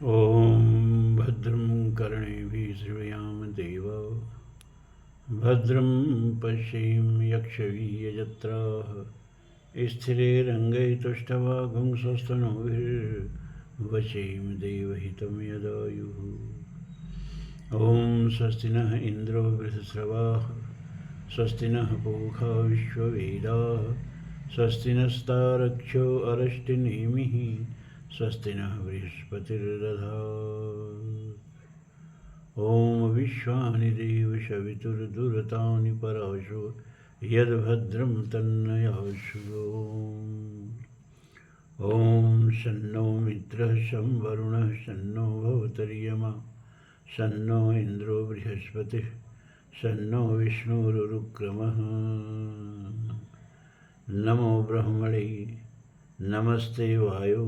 ॐ भद्रं कर्णेभिः श्रृणुयाम देवा भद्रं पश्येम यक्षवीर्यजत्राः स्थिरैरङ्गैस्तुष्टवागुंसस्तनूभिर्वशेम देवहितं यदायुः। ॐ स्वस्ति नः इन्द्रो वृषस्रवाः स्वस्ति नः पूषा विश्ववेदाः स्वस्ति नस्तारक्षो अरष्टिनेमिः स्वस्ति नः बृहस्पतिर्दधातु। ॐ विश्वानि देव सवितुर्दुरतानि पराशो यद्भद्रं तन्नयाशु। ॐ शन्नो मित्रः शं वरुणः शन्नो भवतर्यमा शन्नो इन्द्रो बृहस्पतिः शन्नो विष्णुरुक्रमः। नमो ब्रह्मणे नमस्ते वायो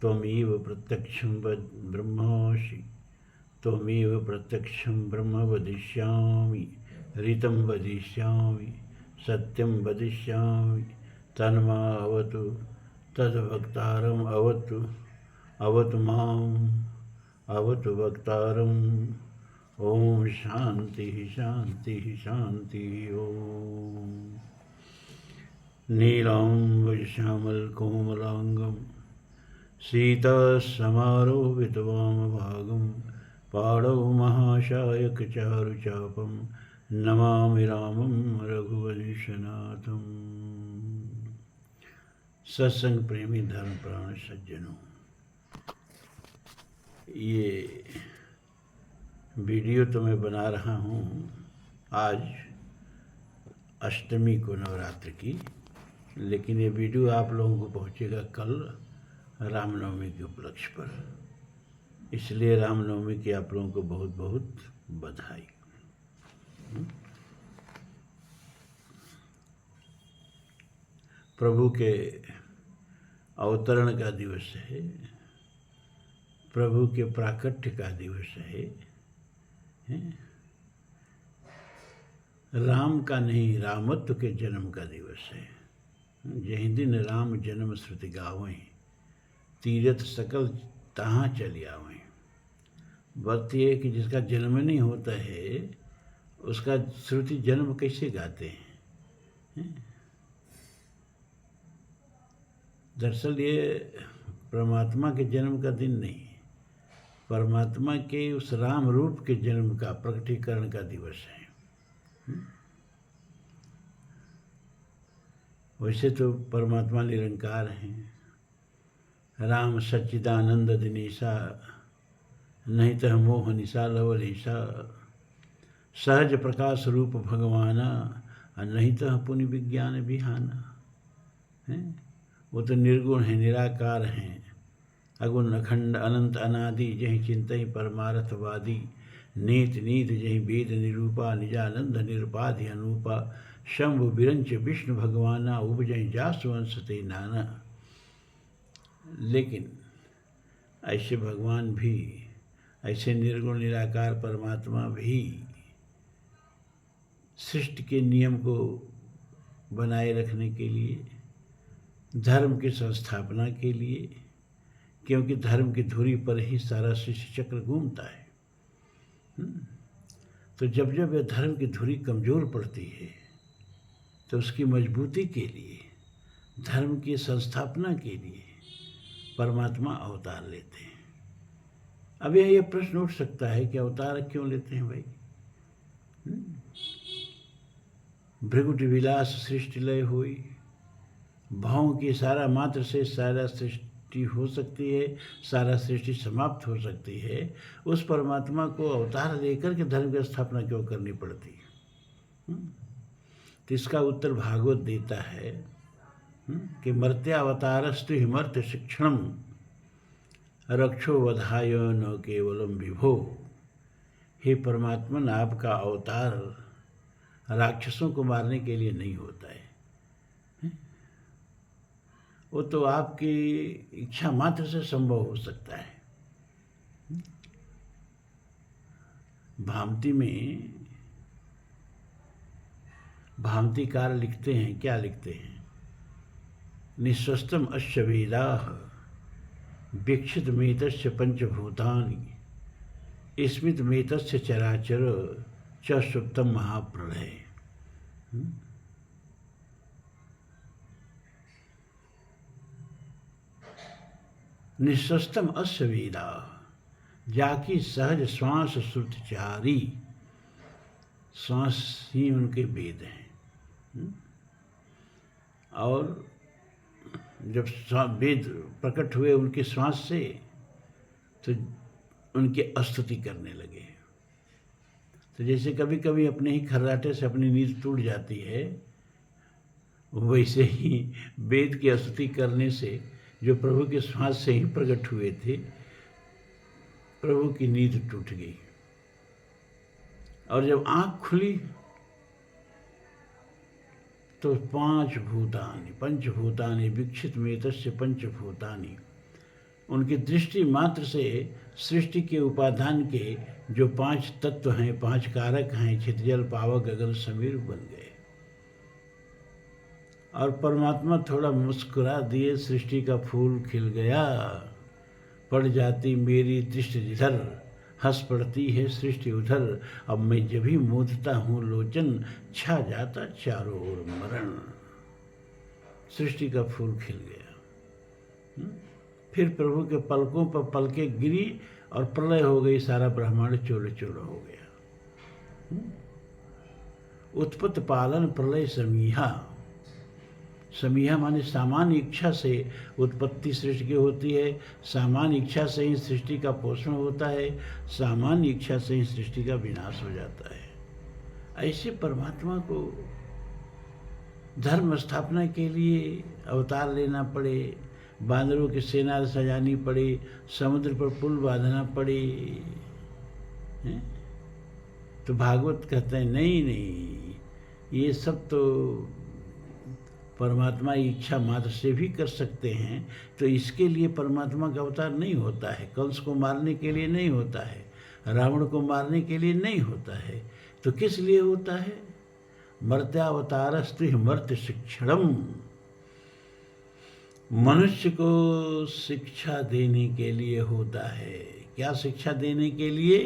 त्वमेव प्रत्यक्षं ब्रह्मासि त्वमेव प्रत्यक्षं ब्रह्म वदिष्यामि ऋतं वदिष्यामि सत्यं वदिष्यामि तन्मावतु तद्भक्तारम् अवतु माम् अवतु वक्तारम्। ॐ शान्तिः शान्तिः शान्तिः। ॐ नीलाम्बरश्यामलकोमलाङ्गं सीतासमारोपितवामभागं पाणौ महाशायकचारुचापं नमामि रामं रघुवंशनाथं। सत्संग प्रेमी धर्मप्राण सज्जनों, ये वीडियो तो मैं बना रहा हूँ आज अष्टमी को नवरात्र की, लेकिन ये वीडियो आप लोगों को पहुँचेगा कल रामनवमी के उपलक्ष्य पर। इसलिए रामनवमी की आप लोगों को बहुत बहुत बधाई। प्रभु के अवतरण का दिवस है, प्रभु के प्राकट्य का दिवस है। राम का नहीं, रामत्व के जन्म का दिवस है। यही दिन राम जन्म श्रुति गावें, तीरथ सकल तहाँ चली आवें। बात यह है कि जिसका जन्म नहीं होता है उसका श्रुति जन्म कैसे गाते हैं? दरअसल ये परमात्मा के जन्म का दिन नहीं, परमात्मा के उस राम रूप के जन्म का प्रकटीकरण का दिवस है। वैसे तो परमात्मा निरंकार हैं, राम सच्चिदानंद दिनेशा नहीं तह मोह निशा लवलेशा सहज प्रकाश रूप भगवाना नहीं तह पुण्य विज्ञान बिहाना। वो तो निर्गुण है, निराकार हैं, अगुण अखंड अनंत अनादि जही चिंतई परमार्थवादी नीत नीत जही वेद निरूपा निजानंद निरुपाधि अनूपा शंभु बिरंच विष्णु भगवाना उपजय जासवंश ते नाना। लेकिन ऐसे भगवान भी, ऐसे निर्गुण निराकार परमात्मा भी सृष्टि के नियम को बनाए रखने के लिए, धर्म की संस्थापना के लिए, क्योंकि धर्म की धुरी पर ही सारा सृष्टि चक्र घूमता है। तो जब जब यह धर्म की धुरी कमज़ोर पड़ती है तो उसकी मजबूती के लिए, धर्म की संस्थापना के लिए परमात्मा अवतार लेते हैं। अब यह प्रश्न उठ सकता है कि अवतार क्यों लेते हैं भाई? भृगुट विलास सृष्टि लय हुई, भावों की सारा मात्र से सारा सृष्टि हो सकती है, सारा सृष्टि समाप्त हो सकती है। उस परमात्मा को अवतार लेकर के धर्म की स्थापना क्यों करनी पड़ती है? तो इसका उत्तर भागवत देता है कि मर्त्यावतारस्तु हिमर्त्य शिक्षणम रक्षो वधाय न केवलम विभो। हे परमात्मन, आपका अवतार राक्षसों को मारने के लिए नहीं होता है, वो तो आपकी इच्छा मात्र से संभव हो सकता है। भामती में भामतीकार लिखते हैं, क्या लिखते हैं? निस्वस्तम अश्य वेदाः वीक्षितमेतस्य पंचभूतानि स्मितमेतस्य चराचर च सुप्तम महाप्रलय। निःशस्तम अस्य वेदा जाकी सहज श्वास श्रुतिचारी। श्वास ही उनके वेद हैं। और जब वेद प्रकट हुए उनके श्वास से तो उनकी स्तुति करने लगे। तो जैसे कभी कभी अपने ही खर्राटे से अपनी नींद टूट जाती है, वैसे ही वेद की स्तुति करने से जो प्रभु के श्वास से ही प्रकट हुए थे, प्रभु की नींद टूट गई। और जब आँख खुली तो पंचभूतानि वीक्षितमेतस्य पंचभूतानि, उनकी दृष्टि मात्र से सृष्टि के उपादान के जो 5 तत्व हैं, 5 कारक हैं, क्षितिजल पावक गगन समीर बन गए। और परमात्मा थोड़ा मुस्कुरा दिए, सृष्टि का फूल खिल गया। पड़ जाती मेरी दृष्टि जिधर, हंस पड़ती है सृष्टि उधर। अब मैं जब भी मूंदता हूँ लोचन, छा जाता चारों ओर मरण। सृष्टि का फूल खिल गया। फिर प्रभु के पलकों पर पलकें गिरी और प्रलय हो गई, सारा ब्रह्मांड चूर चूर हो गया। उत्पत्ति पालन प्रलय समीहा। समीहा माने सामान्य इच्छा से उत्पत्ति सृष्टि की होती है, सामान्य इच्छा से ही सृष्टि का पोषण होता है, सामान्य इच्छा से ही सृष्टि का विनाश हो जाता है। ऐसे परमात्मा को धर्म स्थापना के लिए अवतार लेना पड़े, बांदरों की सेना सजानी पड़े, समुद्र पर पुल बांधना पड़े, तो भागवत कहते हैं नहीं, ये सब तो परमात्मा की इच्छा मात्र से भी कर सकते हैं। तो इसके लिए परमात्मा का अवतार नहीं होता है, कंस को मारने के लिए नहीं होता है, रावण को मारने के लिए नहीं होता है। तो किस लिए होता है? मर्त्यावतारस्त्रिः मर्त्य शिक्षणम। मनुष्य को शिक्षा देने के लिए होता है। क्या शिक्षा देने के लिए?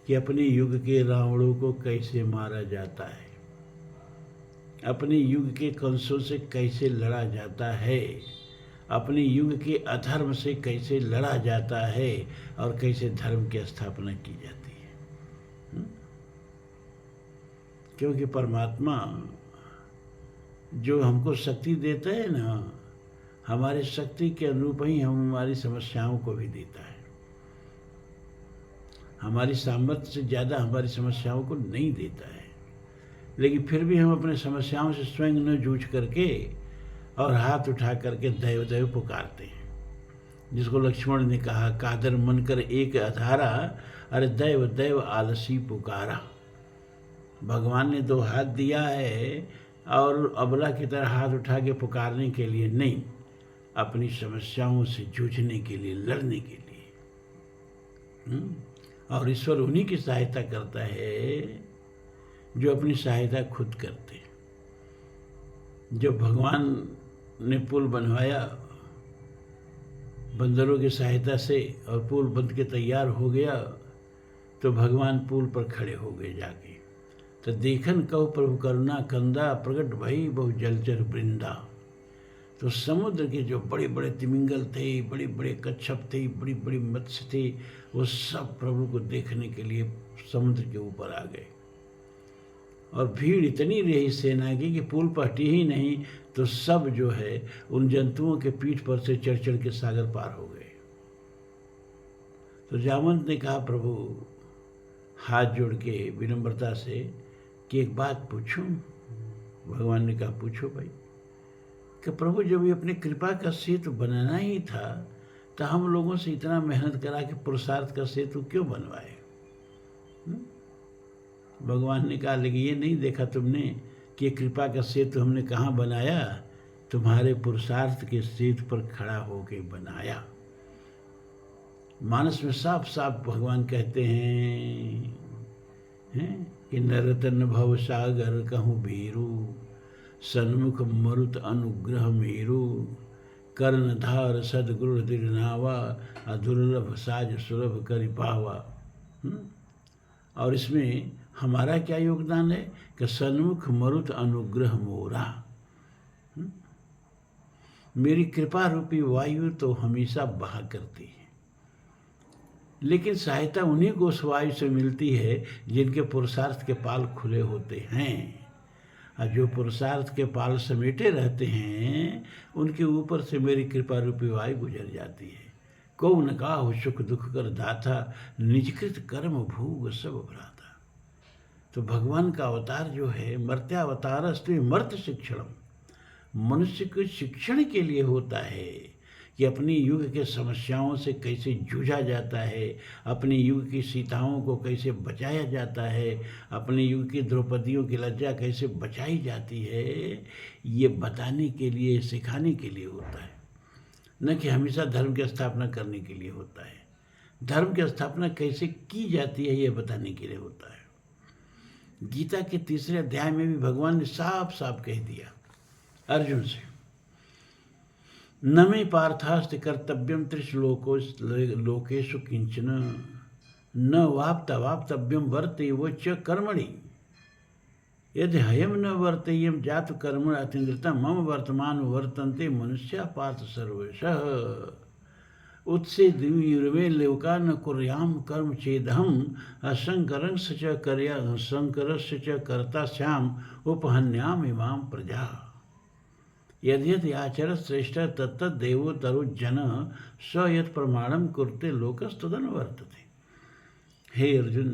कि अपने युग के रावणों को कैसे मारा जाता है, अपने युग के कंसों से कैसे लड़ा जाता है, अपने युग के अधर्म से कैसे लड़ा जाता है और कैसे धर्म की स्थापना की जाती है। क्योंकि परमात्मा जो हमको शक्ति देता है ना, हमारी शक्ति के अनुरूप ही हम हमारी समस्याओं को भी देता है। हमारी सामर्थ्य से ज़्यादा हमारी समस्याओं को नहीं देता है, लेकिन फिर भी हम अपने समस्याओं से स्वयं न जूझ करके और हाथ उठा करके दैव दैव पुकारते हैं। जिसको लक्ष्मण ने कहा, कादर मन कर एक अधारा, अरे दैव दैव आलसी पुकारा। भगवान ने 2 हाथ दिया है और अबला की तरह हाथ उठा के पुकारने के लिए नहीं, अपनी समस्याओं से जूझने के लिए, लड़ने के लिए। और ईश्वर उन्हीं की सहायता करता है जो अपनी सहायता खुद करते। जब भगवान ने पुल बनवाया बंदरों की सहायता से और पुल बन के तैयार हो गया, तो भगवान पुल पर खड़े हो गए जाके। तो देखन कहो प्रभु करुणा कंदा, प्रगट भई बहु जलचर वृंदा। तो समुद्र के जो बड़े बड़े तिमिंगल थे, बड़े बड़े कच्छप थे, बड़ी बड़ी मत्स्य थे, वो सब प्रभु को देखने के लिए समुद्र के ऊपर आ गए। और भीड़ इतनी रही सेना की कि पुल पर हटी ही नहीं, तो सब जो है उन जंतुओं के पीठ पर से चढ़ चढ़ के सागर पार हो गए। तो जामवंत ने कहा, प्रभु हाथ जोड़ के विनम्रता से कि एक बात पूछूं। भगवान ने कहा, पूछो भाई। कि प्रभु जब ये अपनी कृपा का सेतु बनाना ही था, तो हम लोगों से इतना मेहनत करा के पुरुषार्थ का सेतु क्यों बनवाए? भगवान ने कहा, लेकिन ये नहीं देखा तुमने कि ये कृपा का सेतु हमने कहाँ बनाया? तुम्हारे पुरुषार्थ के सेतु पर खड़ा होके बनाया। मानस में साफ साफ भगवान कहते हैं कि नरतन भव सागर कहूँ भीरू, सन्मुख मरुत अनुग्रह मेरु, कर्णधार सदगुरु दिरनावा, दुर्लभ साज सुलभ करि पावा। और इसमें हमारा क्या योगदान है कि सन्मुख मरुत अनुग्रह मोरा। मेरी कृपा रूपी वायु तो हमेशा बहा करती है, लेकिन सहायता उन्हीं को उस वायु से मिलती है जिनके पुरुषार्थ के पाल खुले होते हैं। और जो पुरुषार्थ के पाल समेटे रहते हैं उनके ऊपर से मेरी कृपा रूपी वायु गुजर जाती है। को न काहु सुख दुख कर दाता, निजकृत कर्म भूग सब भ्राता। तो भगवान का अवतार जो है मर्त्यावतारस्तु मर्त शिक्षणम, मनुष्य के शिक्षण के लिए होता है कि अपनी युग के समस्याओं से कैसे जूझा जाता है, अपने युग की सीताओं को कैसे बचाया जाता है, अपने युग की द्रौपदियों की लज्जा कैसे बचाई जाती है, ये बताने के लिए, सिखाने के लिए होता है, न कि हमेशा धर्म की स्थापना करने के लिए होता है। धर्म की स्थापना कैसे की जाती है ये बताने के लिए होता है। गीता के 3 अध्याय में भी भगवान ने साफ साफ कह दिया अर्जुन से, न मे पार्थास्ति कर्तव्यम त्रिश्लोकेषु किंचन, न वाप्तव्यम वर्तेयो च कर्मणि, यदि हयम न वर्तेयम जातु कर्मण अतिन्द्रितम मम वर्तमान वर्तन्ते मनुष्या पार्थ सर्वशः, उत्से दिव्युर्वे लोका न कुर्याम कर्म चेदहम असंकरस्य च कर्ता स्याम उपहन्याम इमाम प्रजा, यद्यदि आचर श्रेष्ठ तत्तदेवो तरुज्जन स यत् प्रमाणम कुरुते लोकस्तदन वर्तते। हे अर्जुन,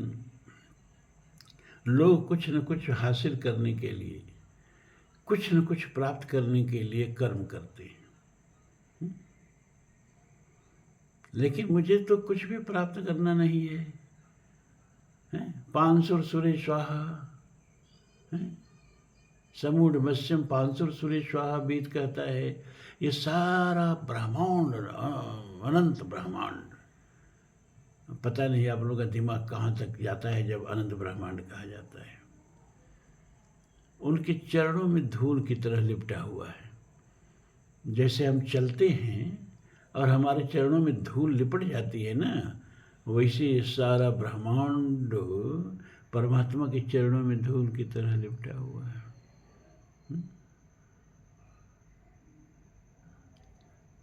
लोग कुछ न कुछ हासिल करने के लिए, कुछ न कुछ प्राप्त करने के लिए कर्म करते हैं, लेकिन मुझे तो कुछ भी प्राप्त करना नहीं है। पांसुर सुरे स्वाहा, समूढ़ मत्स्यम पांसुर सुरे स्वाहा वेद कहता है। ये सारा ब्रह्मांड, अनंत ब्रह्मांड, पता नहीं आप लोगों का दिमाग कहाँ तक जाता है जब अनंत ब्रह्मांड कहा जाता है। उनके चरणों में धूल की तरह लिपटा हुआ है। जैसे हम चलते हैं और हमारे चरणों में धूल लिपट जाती है ना, वैसे सारा ब्रह्मांड परमात्मा के चरणों में धूल की तरह लिपटा हुआ है।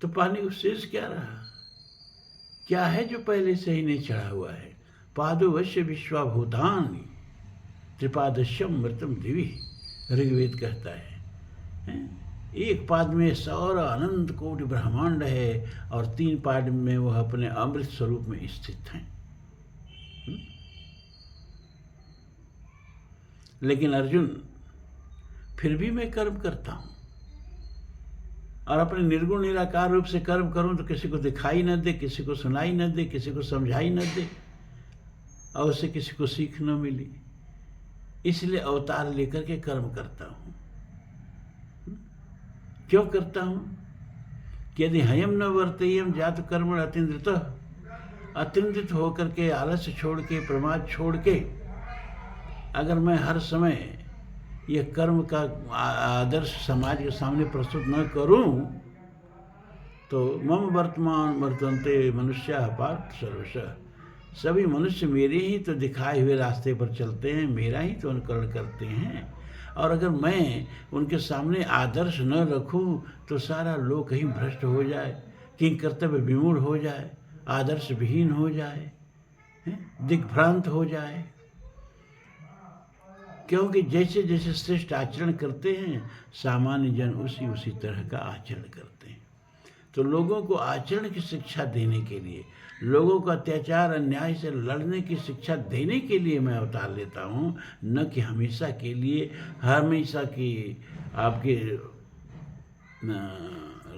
तो पानी को शेष क्या रहा? क्या है जो पहले से ही नहीं चढ़ा हुआ है? पादोवश्य विश्वाभूतानि त्रिपादश्यम मृतम दिवी, ऋग्वेद कहता है। एक पाद में सारा अनंत कोटि ब्रह्मांड है और 3 पाद में वह अपने अमृत स्वरूप में स्थित हैं। लेकिन अर्जुन, फिर भी मैं कर्म करता हूं और अपने निर्गुण निराकार रूप से कर्म करूं तो किसी को दिखाई न दे, किसी को सुनाई न दे, किसी को समझाई न दे और उससे किसी को सीख न मिली, इसलिए अवतार लेकर के कर्म करता हूं। क्यों करता हूं? कि यदि हयम न वर्तेयम जातु कर्मण अतिन्द्रित, अतिन्द्रित होकर के, आलस्य छोड़ के, प्रमाद छोड़ के अगर मैं हर समय ये कर्म का आदर्श समाज के सामने प्रस्तुत न करूं तो मम वर्तमान वर्तन्ते मनुष्या पार्थ सर्वशः, सभी मनुष्य मेरे ही तो दिखाए हुए रास्ते पर चलते हैं, मेरा ही तो अनुकरण करते हैं। और अगर मैं उनके सामने आदर्श न रखूं तो सारा लोक कहीं भ्रष्ट हो जाए, किंग कर्तव्य विमूढ़ हो जाए, आदर्श विहीन हो जाए, दिग्भ्रांत हो जाए। क्योंकि जैसे जैसे श्रेष्ठ आचरण करते हैं सामान्य जन उसी तरह का आचरण करते हैं। तो लोगों को आचरण की शिक्षा देने के लिए, लोगों को अत्याचार अन्याय से लड़ने की शिक्षा देने के लिए मैं अवतार लेता हूँ, न कि हमेशा के लिए, हमेशा की आपके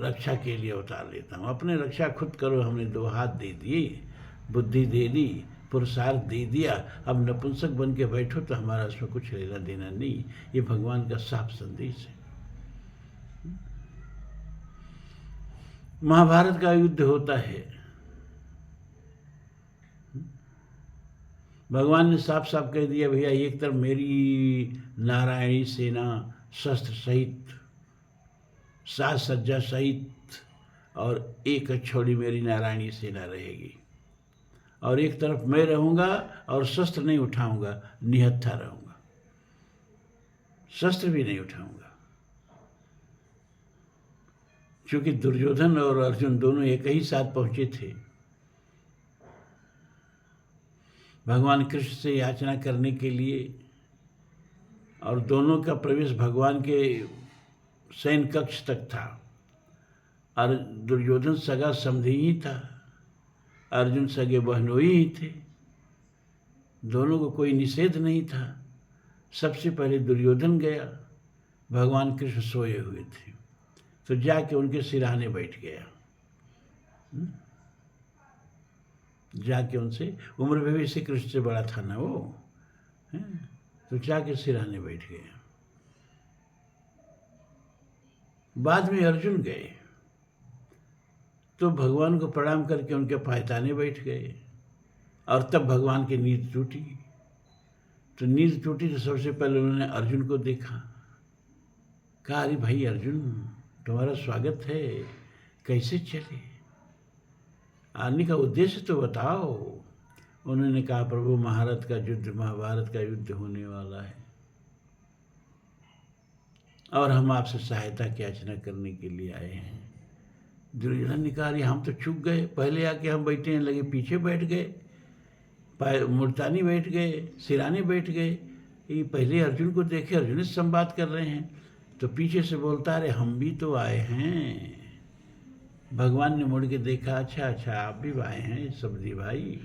रक्षा के लिए अवतार लेता हूँ। अपने रक्षा खुद करो। हमने 2 हाथ दे दिए, बुद्धि दे दी, पुरुषार्थ दे दिया, अब नपुंसक बन के बैठो तो हमारा उसमें कुछ लेना देना नहीं। ये भगवान का साफ संदेश है। महाभारत का युद्ध होता है, भगवान ने साफ साफ कह दिया, भैया एक तरफ मेरी नारायणी सेना शस्त्र सहित, साज सज्जा सहित और एक छोड़ी मेरी नारायणी सेना रहेगी। और एक तरफ मैं रहूँगा और शस्त्र नहीं उठाऊँगा, निहत्था रहूँगा, शस्त्र भी नहीं उठाऊँगा। क्योंकि दुर्योधन और अर्जुन दोनों एक ही साथ पहुँचे थे भगवान कृष्ण से याचना करने के लिए, और दोनों का प्रवेश भगवान के सैन्य कक्ष तक था। और दुर्योधन सगा समधी ही था, अर्जुन सगे बहनोई ही थे, दोनों को कोई निषेध नहीं था। सबसे पहले दुर्योधन गया, भगवान कृष्ण सोए हुए थे, तो जाके उनके सिरहाने बैठ गया। जाके उनसे, उम्र में भी श्री कृष्ण से बड़ा था ना वो, तो जाके सिरहाने बैठ गया। बाद में अर्जुन गए तो भगवान को प्रणाम करके उनके पायताने बैठ गए, और तब भगवान की नींद टूटी। तो नींद टूटी तो सबसे पहले उन्होंने अर्जुन को देखा, कहा अरे भाई अर्जुन, तुम्हारा स्वागत है, कैसे चले, आने का उद्देश्य तो बताओ। उन्होंने कहा प्रभु महाभारत का युद्ध, महाभारत का युद्ध होने वाला है और हम आपसे सहायता की याचना करने के लिए आए हैं। दुर्योधन ने कहा अरे हम तो चूक गए, पहले आके हम बैठे हैं, लगे पीछे बैठ गए, मुल्तानी बैठ गए, सिराने बैठ गए। ये पहले अर्जुन को देखे, अर्जुन से संवाद कर रहे हैं, तो पीछे से बोलता अरे हम भी तो आए हैं। भगवान ने मुड़ के देखा, अच्छा अच्छा आप भी आए हैं समधी भाई।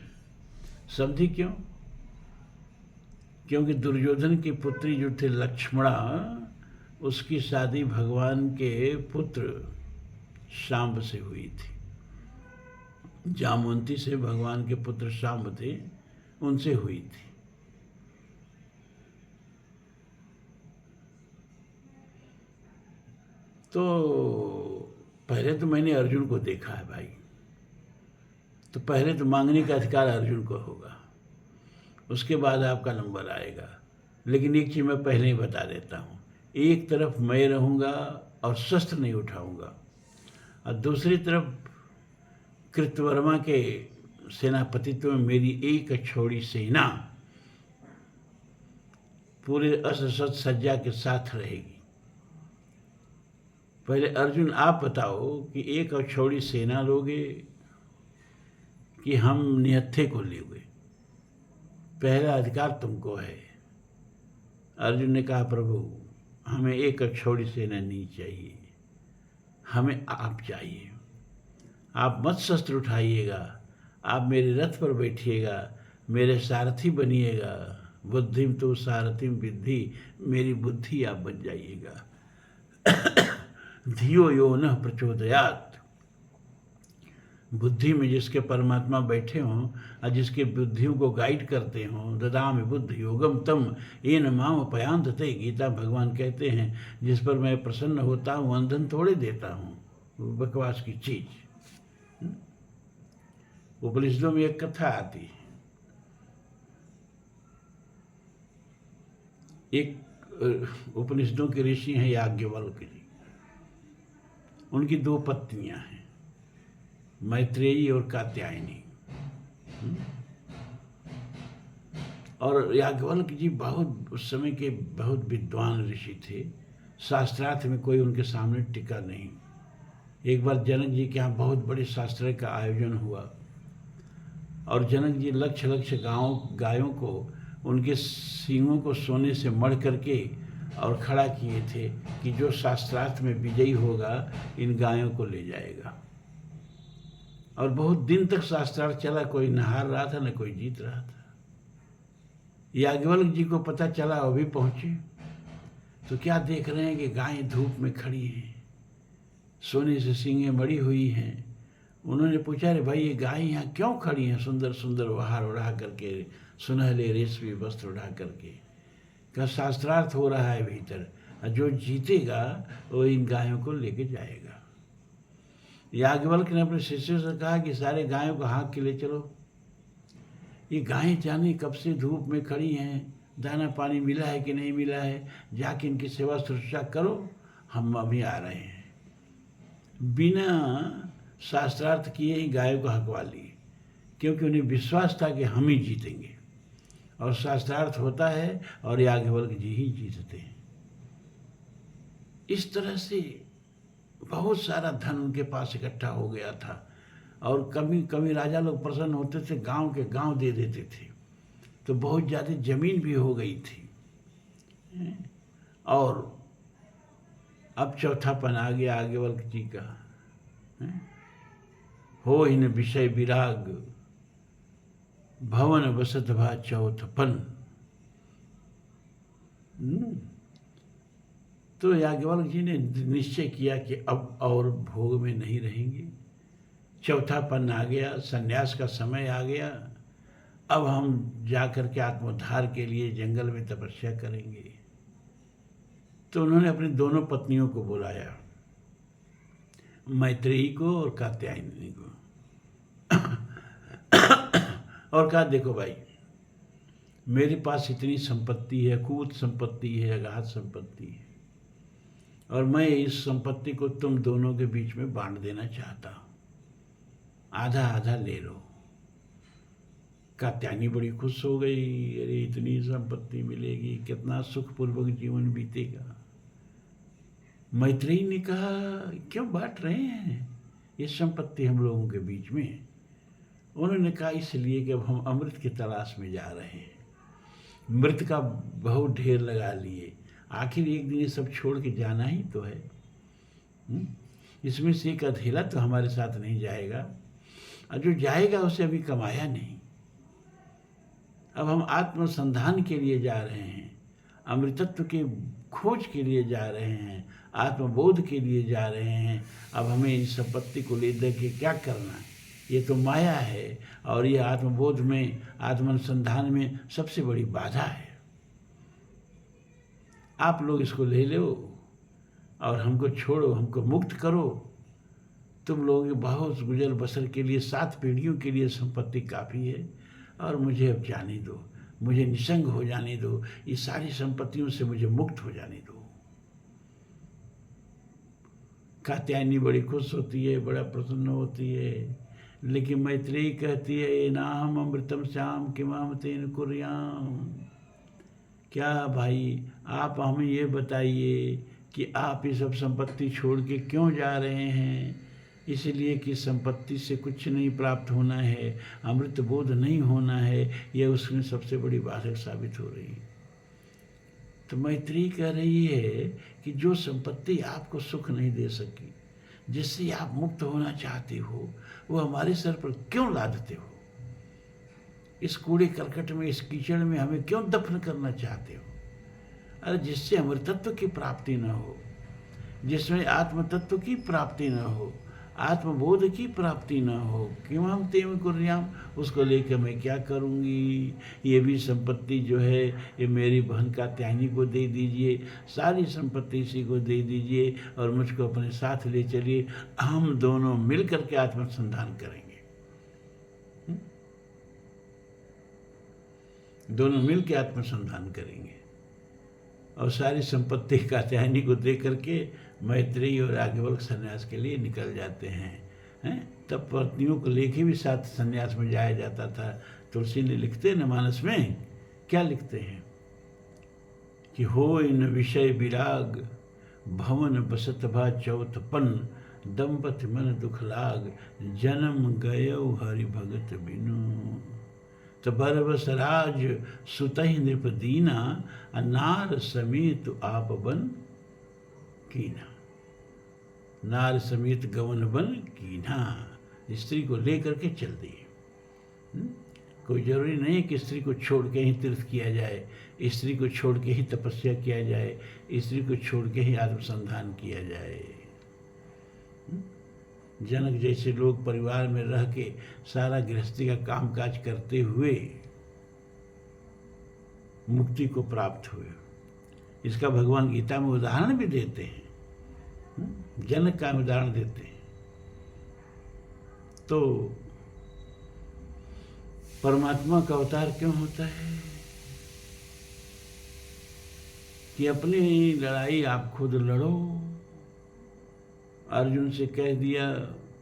समधी क्यों? क्योंकि दुर्योधन की पुत्री जो थे लक्ष्मणा, उसकी शादी भगवान के पुत्र शांब से हुई थी। जामवंती से भगवान के पुत्र शांब थे, उनसे हुई थी। तो पहले तो मैंने अर्जुन को देखा है भाई, तो पहले तो मांगने का अधिकार अर्जुन को होगा, उसके बाद आपका नंबर आएगा। लेकिन एक चीज़ मैं पहले ही बता देता हूँ, एक तरफ मैं रहूँगा और शस्त्र नहीं उठाऊँगा, और दूसरी तरफ कृतवर्मा के सेनापतित्व में मेरी एक छोड़ी सेना पूरे अस्त्र शस्त्र सज्जा के साथ रहेगी। पहले अर्जुन आप बताओ कि एक छोड़ी सेना लोगे कि हम निहत्थे को लोगे? पहला अधिकार तुमको है। अर्जुन ने कहा प्रभु हमें एक छोड़ी सेना नहीं चाहिए, हमें आप चाहिए। आप मत शस्त्र उठाइएगा, आप मेरे रथ पर बैठिएगा, मेरे सारथी बनिएगा। बुद्धिम तो सारथिम विद्धि, मेरी बुद्धि आप बन जाइएगा। धियो यो न प्रचोदयात, बुद्धि में जिसके परमात्मा बैठे हों और जिसके बुद्धियों को गाइड करते हों, ददामि बुद्धि योगम तम येन माम पयांतते। गीता भगवान कहते हैं जिस पर मैं प्रसन्न होता हूँ अंधन थोड़े देता हूँ, बकवास की चीज। उपनिषदों में एक कथा आती है, एक उपनिषदों के ऋषि हैं याज्ञवल्क्य जी, उनकी दो पत्नियां हैं, मैत्रेयी और कात्यायनी। और याज्ञवल्क्य जी बहुत उस समय के बहुत विद्वान ऋषि थे, शास्त्रार्थ में कोई उनके सामने टिका नहीं। एक बार जनक जी के यहाँ बहुत बड़े शास्त्र का आयोजन हुआ और जनक जी लक्ष गायों को उनके सींगों को सोने से मढ़ करके और खड़ा किए थे कि जो शास्त्रार्थ में विजयी होगा इन गायों को ले जाएगा। और बहुत दिन तक शास्त्रार्थ चला, कोई न हार रहा था न कोई जीत रहा था। याज्ञवल्क्य जी को पता चला, वो भी पहुंचे तो क्या देख रहे हैं कि गायें धूप में खड़ी हैं, सोने से सींगें मड़ी हुई हैं। उन्होंने पूछा अरे भाई ये गायें यहाँ क्यों खड़ी हैं सुंदर सुंदर वहार उड़ा करके, सुनहले रेशमी वस्त्र उड़ा करके? का शास्त्रार्थ हो रहा है भीतर, जो जीतेगा वो इन गायों को लेके जाएगा। याज्ञवल्क्य ने अपने शिष्यों से कहा कि सारे गायों को हाँक के ले चलो, ये गायें जाने कब से धूप में खड़ी हैं, दाना पानी मिला है कि नहीं मिला है, जाके इनकी सेवा शुश्रूषा करो, हम अभी आ रहे हैं। बिना शास्त्रार्थ किए ही गायों को हकवा लिए, क्योंकि उन्हें विश्वास था कि हम ही जीतेंगे, और शास्त्रार्थ होता है और याज्ञवल्क्य जी ही जीतते हैं। इस तरह से बहुत सारा धन उनके पास इकट्ठा हो गया था, और कभी कभी राजा लोग प्रसन्न होते थे, गांव के गांव दे देते थे, तो बहुत ज़्यादा जमीन भी हो गई थी। और अब चौथापन आ गया याज्ञवल्क्य जी का, हो इन विषय विराग भवन बसत भा चौथपन। तो याज्ञवल्क्य जी ने निश्चय किया कि अब और भोग में नहीं रहेंगे, चौथापन आ गया, संन्यास का समय आ गया, अब हम जाकर के आत्मोद्धार के लिए जंगल में तपस्या करेंगे। तो उन्होंने अपनी दोनों पत्नियों को बुलाया, मैत्रेयी को और कात्यायनी को, और कहा देखो भाई, मेरे पास इतनी संपत्ति है, कूट संपत्ति है, अगाध संपत्ति है, और मैं इस संपत्ति को तुम दोनों के बीच में बांट देना चाहता हूं, आधा आधा ले लो। कात्यायनी बड़ी खुश हो गई, अरे इतनी संपत्ति मिलेगी, कितना सुखपूर्वक जीवन बीतेगा। मैत्रेयी ने कहा क्यों बांट रहे हैं ये संपत्ति हम लोगों के बीच में? उन्होंने कहा इसलिए कि अब हम अमृत की तलाश में जा रहे हैं, मृत का बहुत ढेर लगा लिए, आखिर एक दिन ये सब छोड़ के जाना ही तो है। इसमें से एक अधेला तो हमारे साथ नहीं जाएगा, और जो जाएगा उसे अभी कमाया नहीं। अब हम आत्मसंधान के लिए जा रहे हैं, अमृतत्व के खोज के लिए जा रहे हैं, आत्मबोध के लिए जा रहे हैं। अब हमें इस संपत्ति को ले दे के क्या करना है? ये तो माया है, और ये आत्मबोध में, आत्मानुसंधान में सबसे बड़ी बाधा है। आप लोग इसको ले लो और हमको छोड़ो, हमको मुक्त करो। तुम लोगों के बहुत गुजर बसर के लिए, 7 पीढ़ियों के लिए संपत्ति काफ़ी है, और मुझे अब जाने दो, मुझे निसंग हो जाने दो, ये सारी संपत्तियों से मुझे मुक्त हो जाने दो। कात्यायनी बड़ी खुश होती है, बड़ा प्रसन्न होती है, लेकिन मैत्रेयी कहती है ये नाहम अमृतम श्याम किमाम तेन कुर्याम। क्या भाई, आप हमें ये बताइए कि आप ये सब संपत्ति छोड़ के क्यों जा रहे हैं? इसलिए कि संपत्ति से कुछ नहीं प्राप्त होना है, अमृत बोध नहीं होना है, यह उसमें सबसे बड़ी बाधक साबित हो रही है। तो मैत्रेयी कह रही है कि जो संपत्ति आपको सुख नहीं दे सकी, जिससे आप मुक्त होना चाहते हो, वो हमारे सर पर क्यों लादते हो? इस कूड़े करकट में, इस कीचड़ में हमें क्यों दफन करना चाहते हो? अरे जिससे अमृतत्व की प्राप्ति न हो, जिसमें आत्मतत्व की प्राप्ति न हो, आत्मबोध की प्राप्ति न हो, क्यों हम तेम कुर्याम, उसको लेकर मैं क्या करूँगी? ये भी संपत्ति जो है ये मेरी बहन कात्यायनी को दे दीजिए, सारी संपत्ति इसी को दे दीजिए, और मुझको अपने साथ ले चलिए, हम दोनों मिल करके आत्मसंधान करेंगे। दोनों मिल के आत्मसंधान करेंगे, और सारी संपत्ति कात्यायनी को दे करके मैत्रेयी और याज्ञवल्क्य संन्यास के लिए निकल जाते हैं। तब पत्नियों को लेके भी साथ संन्यास में जाया जाता था। तुलसी ने लिखते न मानस में, क्या लिखते हैं कि हो इन विषय विराग भवन बसत भा चौथपन, दंपति मन दुख लाग, जन्म गयो हरि भगत बिनु। तो बरबस राज सुतहि नृप दीना, नार समेत आप बन कीना। नार समेत गवन बन कीना, स्त्री को लेकर के चल दिए। कोई जरूरी नहीं कि स्त्री को छोड़ के ही तीर्थ किया जाए, स्त्री को छोड़ के ही तपस्या किया जाए, स्त्री को छोड़ के ही आत्मसंधान किया जाए। जनक जैसे लोग परिवार में रह के सारा गृहस्थी का कामकाज करते हुए मुक्ति को प्राप्त हुए, इसका भगवान गीता में उदाहरण भी देते हैं। जनक का उदाहरण देते हैं। तो परमात्मा का अवतार क्यों होता है कि अपनी लड़ाई आप खुद लड़ो। अर्जुन से कह दिया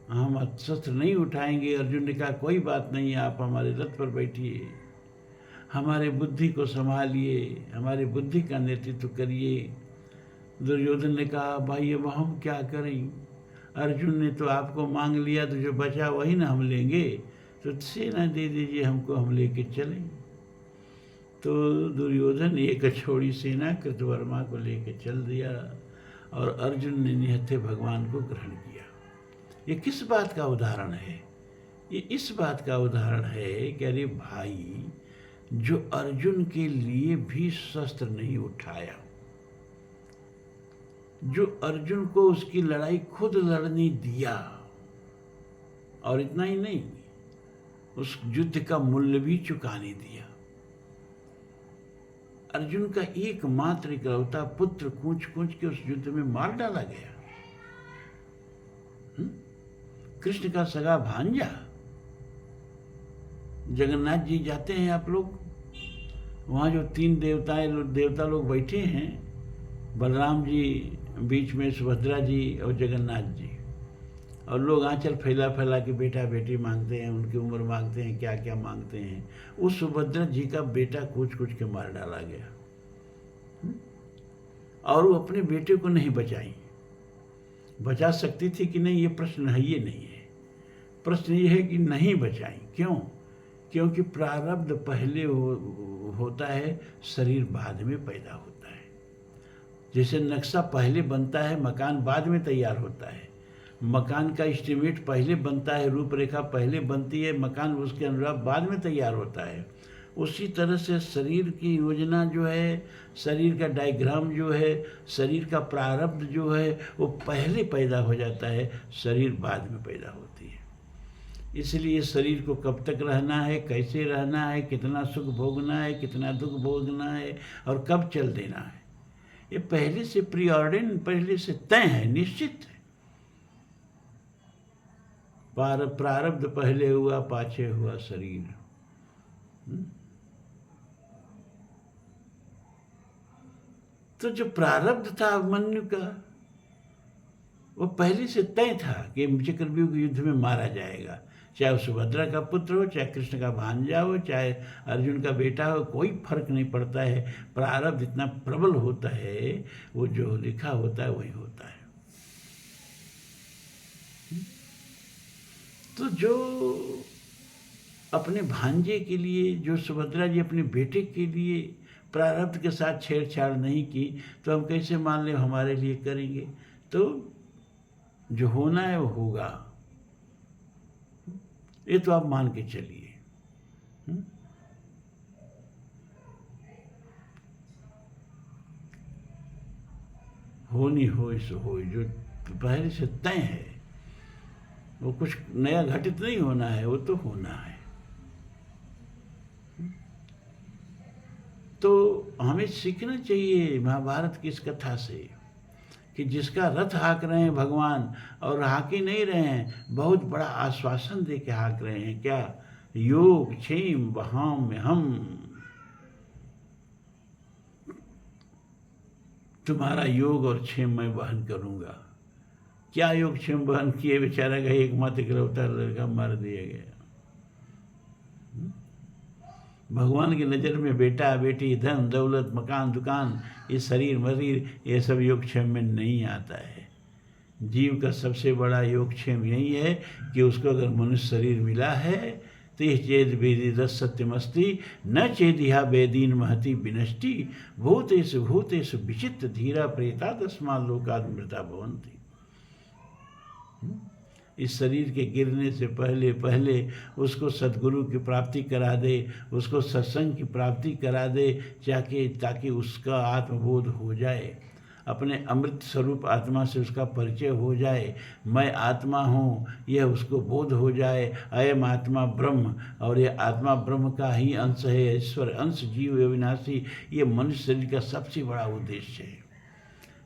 हम शस्त्र नहीं उठाएंगे। अर्जुन ने कहा कोई बात नहीं, आप हमारे रथ पर बैठिए, हमारे बुद्धि को संभालिए, हमारी बुद्धि का नेतृत्व करिए। दुर्योधन ने कहा भाई अब हम क्या करें, अर्जुन ने तो आपको मांग लिया, तो जो बचा वही ना हम लेंगे, तो सेना दे दीजिए हमको, हम लेके चलें। तो दुर्योधन एक छोड़ी सेना कृतवर्मा को लेके चल दिया और अर्जुन ने निहत्थे भगवान को ग्रहण किया। ये किस बात का उदाहरण है? ये इस बात का उदाहरण है कि अरे भाई, जो अर्जुन के लिए भी शस्त्र नहीं उठाया, जो अर्जुन को उसकी लड़ाई खुद लड़ने दिया, और इतना ही नहीं, उस युद्ध का मूल्य भी चुकाने दिया। अर्जुन का एकमात्र इकलौता पुत्र कूच कूच के उस युद्ध में मार डाला गया। कृष्ण का सगा भांजा। जगन्नाथ जी जाते हैं आप लोग, वहां जो 3 देवता लोग बैठे हैं, बलराम जी बीच में, सुभद्रा जी और जगन्नाथ जी, और लोग आंचल फैला फैला के बेटा बेटी मांगते हैं, उनकी उम्र मांगते हैं, क्या क्या मांगते हैं। उस सुभद्रा जी का बेटा कूच कूच के मार डाला गया, और वो अपने बेटे को नहीं बचाई। बचा सकती थी कि नहीं, ये प्रश्न है, ये नहीं है। प्रश्न ये है कि नहीं बचाई। क्यों? क्योंकि प्रारब्ध पहले होता है, शरीर बाद में पैदा होता है। जैसे नक्शा पहले बनता है, मकान बाद में तैयार होता है। मकान का एस्टीमेट पहले बनता है, रूपरेखा पहले बनती है, मकान उसके अनुरूप बाद में तैयार होता है। उसी तरह से शरीर की योजना जो है, शरीर का डायग्राम जो है, शरीर का प्रारब्ध जो है, वो पहले पैदा हो जाता है, शरीर बाद में पैदा होती है। इसलिए शरीर को कब तक रहना है, कैसे रहना है, कितना सुख भोगना है, कितना दुख भोगना है, और कब चल देना है, ये पहले से प्रीऑर्डिन, पहले से तय है, निश्चित है। प्रारब्ध पहले हुआ, पाछे हुआ शरीर। तो जो प्रारब्ध था अभिमन्यु का, वो पहले से तय था कि चक्रव्यूह के युद्ध में मारा जाएगा। चाहे वो सुभद्रा का पुत्र हो, चाहे कृष्ण का भांजा हो, चाहे अर्जुन का बेटा हो, कोई फर्क नहीं पड़ता है। प्रारब्ध इतना प्रबल होता है, वो जो लिखा होता है वही होता है। तो जो अपने भांजे के लिए, जो सुभद्रा जी अपने बेटे के लिए प्रारब्ध के साथ छेड़छाड़ नहीं की, तो हम कैसे मान लें हमारे लिए करेंगे? तो जो होना है वो होगा, ये तो आप मान के चलिए। होनी हो सो हो, जो पहले से तय है, वो कुछ नया घटित नहीं होना है, वो तो होना है। तो हमें सीखना चाहिए महाभारत की इस कथा से कि जिसका रथ हाँक रहे हैं भगवान, और हाँक ही नहीं रहे हैं, बहुत बड़ा आश्वासन दे के हाँक रहे हैं। क्या? योग क्षेम वहाम में हम, तुम्हारा योग और क्षेम मैं वहन करूंगा। क्या योग क्षेम वहन किए? बेचारा का एकमात्र इकलौता लड़का मार दिया गया। भगवान की नज़र में बेटा बेटी, धन दौलत, मकान दुकान, ये शरीर मरीर, ये सब योगक्षेम में नहीं आता है। जीव का सबसे बड़ा योगक्षेम यही है कि उसको अगर मनुष्य शरीर मिला है, तो यह चेद वेदी दस सत्यमस्ति न चेदिहा वेदीन महति विनष्टि भूतेषु भूतेषु विचित्र धीरा प्रेता तस्मा लोकादमृता भवन्ति। इस शरीर के गिरने से पहले पहले उसको सद्गुरु की प्राप्ति करा दे, उसको सत्संग की प्राप्ति करा दे, ताकि उसका आत्मबोध हो जाए, अपने अमृत स्वरूप आत्मा से उसका परिचय हो जाए। मैं आत्मा हूँ, यह उसको बोध हो जाए। अयम आत्मा ब्रह्म, और यह आत्मा ब्रह्म का ही अंश है, ईश्वर अंश, जीव अविनाशी। ये मनुष्य शरीर का सबसे बड़ा उद्देश्य है।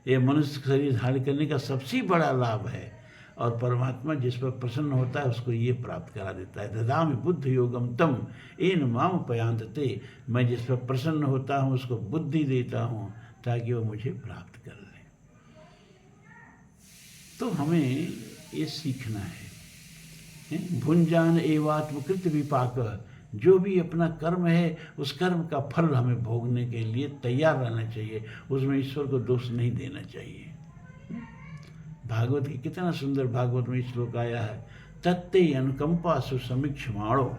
ये मनुष्य शरीर धारण करने का सबसे बड़ा लाभ है, और परमात्मा जिस पर प्रसन्न होता है उसको ये प्राप्त करा देता है। ददामि बुद्ध योगम तम येन माम पयांतते। मैं जिस पर प्रसन्न होता हूँ उसको बुद्धि देता हूँ, ताकि वो मुझे प्राप्त कर ले। तो हमें ये सीखना है भुंजान एवात्मकृत विपाक, जो भी अपना कर्म है उस कर्म का फल हमें भोगने के लिए तैयार रहना चाहिए, उसमें ईश्वर को दोष नहीं देना चाहिए। भागवत की कितना सुंदर भागवत में श्लोक आया है, तत्ते अनुकंपा सुसमीक्षमाणो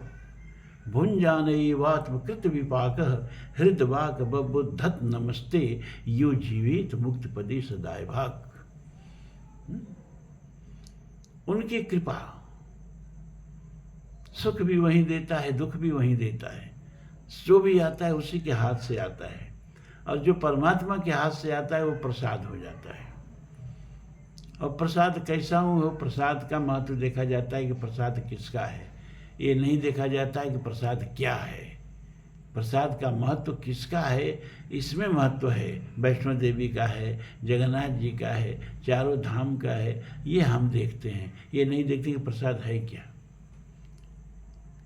भुंजानैवात्मकृत विपाक हृदवाक बबुद्धत नमस्ते यो जीवित मुक्त पदे सदाय भाग। उनकी कृपा, सुख भी वहीं देता है, दुख भी वहीं देता है, जो भी आता है उसी के हाथ से आता है, और जो परमात्मा के हाथ से आता है वो प्रसाद हो जाता है। और प्रसाद कैसा हो, प्रसाद का महत्व देखा जाता है कि प्रसाद किसका है, ये नहीं देखा जाता है कि प्रसाद क्या है। प्रसाद का महत्व किसका है, इसमें महत्व है। वैष्णो देवी का है, जगन्नाथ जी का है, चारों धाम का है, ये हम देखते हैं, ये नहीं देखते कि प्रसाद है क्या।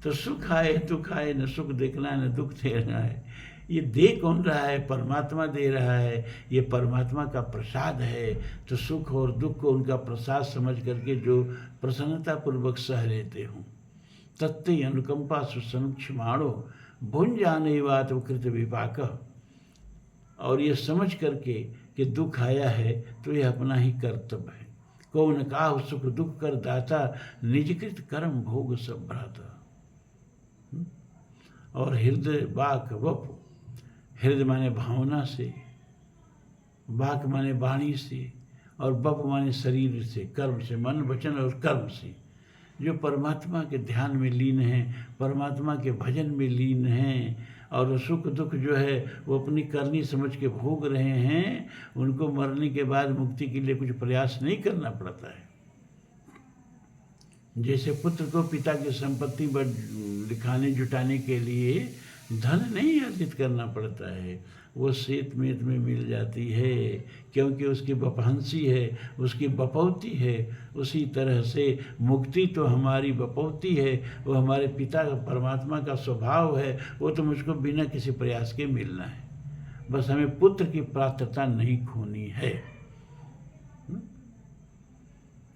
तो सुख आए दुख आए, न सुख देखना है न दुख देना है, ये दे कौन रहा है, परमात्मा दे रहा है, ये परमात्मा का प्रसाद है। तो सुख और दुख को उनका प्रसाद समझ करके जो प्रसन्नतापूर्वक सह लेते हों, तत्ते अनुकंपा सुसमीक्षमाणो भुंजानैवात्मकृत विपाक, और ये समझ करके कि दुख आया है तो ये अपना ही कर्तव्य है। कौन काहु सुख दुख कर दाता, निजकृत कर्म भोग सब भ्राता। और हृदय वाक वप, हृदय माने भावना से, वाक माने वाणी से, और वप माने शरीर से, कर्म से, मन वचन और कर्म से, जो परमात्मा के ध्यान में लीन हैं, परमात्मा के भजन में लीन हैं, और सुख दुख जो है वो अपनी करनी समझ के भोग रहे हैं, उनको मरने के बाद मुक्ति के लिए कुछ प्रयास नहीं करना पड़ता है। जैसे पुत्र को पिता की संपत्ति लिखाने जुटाने के लिए धन नहीं अर्जित करना पड़ता है, वो सेत मेत में मिल जाती है, क्योंकि उसकी बपहंसी है, उसकी बपौती है। उसी तरह से मुक्ति तो हमारी बपौती है, वो हमारे पिता परमात्मा का स्वभाव है, वो तो मुझको बिना किसी प्रयास के मिलना है। बस हमें पुत्र की पात्रता नहीं खोनी है।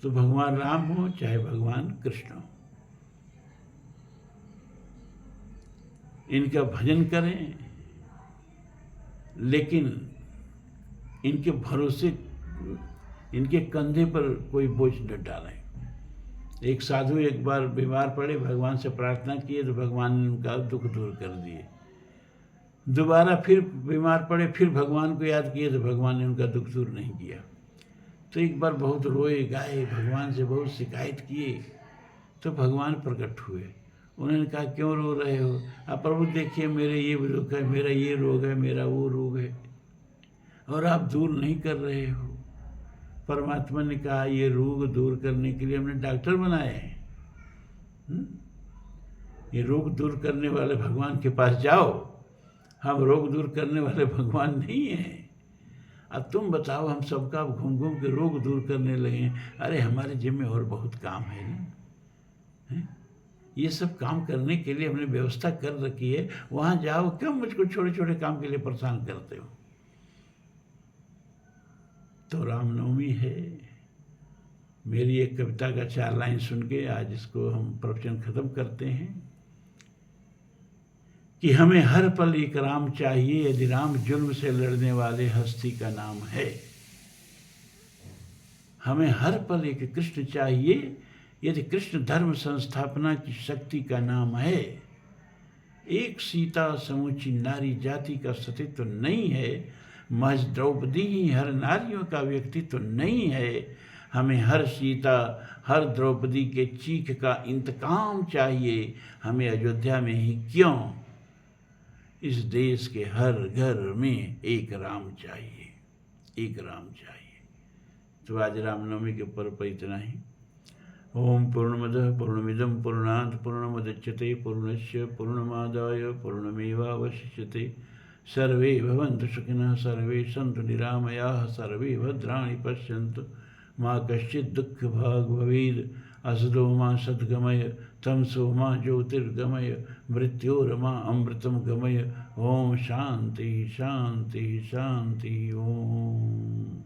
तो भगवान राम हो चाहे भगवान कृष्ण हो, इनका भजन करें, लेकिन इनके भरोसे, इनके कंधे पर कोई बोझ न डालें। एक साधु एक बार बीमार पड़े, भगवान से प्रार्थना किए तो भगवान ने उनका दुख दूर कर दिए। दोबारा फिर बीमार पड़े, फिर भगवान को याद किए तो भगवान ने उनका दुख दूर नहीं किया। तो एक बार बहुत रोए गाए, भगवान से बहुत शिकायत किए, तो भगवान प्रकट हुए। उन्होंने कहा क्यों रो रहे हो? आप प्रभु देखिए मेरे ये दुख है, मेरा ये रोग है, मेरा वो रोग है, और आप दूर नहीं कर रहे हो। परमात्मा ने कहा ये रोग दूर करने के लिए हमने डॉक्टर बनाए हैं, ये रोग दूर करने वाले भगवान के पास जाओ, हम रोग दूर करने वाले भगवान नहीं हैं। अब तुम बताओ, हम सबका घूम घूम के रोग दूर करने लगे। अरे हमारे जिम में और बहुत काम है ना, ये सब काम करने के लिए हमने व्यवस्था कर रखी है, वहाँ जाओ, क्यों मुझको छोटे छोटे काम के लिए परेशान करते हो? तो रामनवमी है, मेरी एक कविता का 4 लाइन सुन के आज इसको हम प्रवचन खत्म करते हैं कि हमें हर पल एक राम चाहिए, यदि राम जुल्म से लड़ने वाले हस्ती का नाम है। हमें हर पल एक कृष्ण चाहिए, यदि कृष्ण धर्म संस्थापना की शक्ति का नाम है। एक सीता समूची नारी जाति का सतीत्व नहीं है, महज द्रौपदी ही हर नारियों का व्यक्तित्व नहीं है। हमें हर सीता हर द्रौपदी के चीख का इंतकाम चाहिए, हमें अयोध्या में ही क्यों, इस देश के हर घर में एक राम चाहिए, एक राम चाहिए। तो आज रामनवमी के पर्व पर इतना ही। ओम पूर्णमदः पूर्णमिदं पूर्णात् पूर्णमुदच्यते पूर्णस्य पूर्णमादाय पूर्णमेवावशिष्यते। सर्वे भवन्तु सुखिनः, सर्वे सन्तु निरामयाः, सर्वे भद्राणि पश्यन्तु, मा कश्चित् दुःखभाग् भवेत्। असतो मा सद्गमय, तमसो मा ज्योतिर्गमय, मृत्योर्मा अमृतं गमय। ओम शांति शांति शांति। ओम।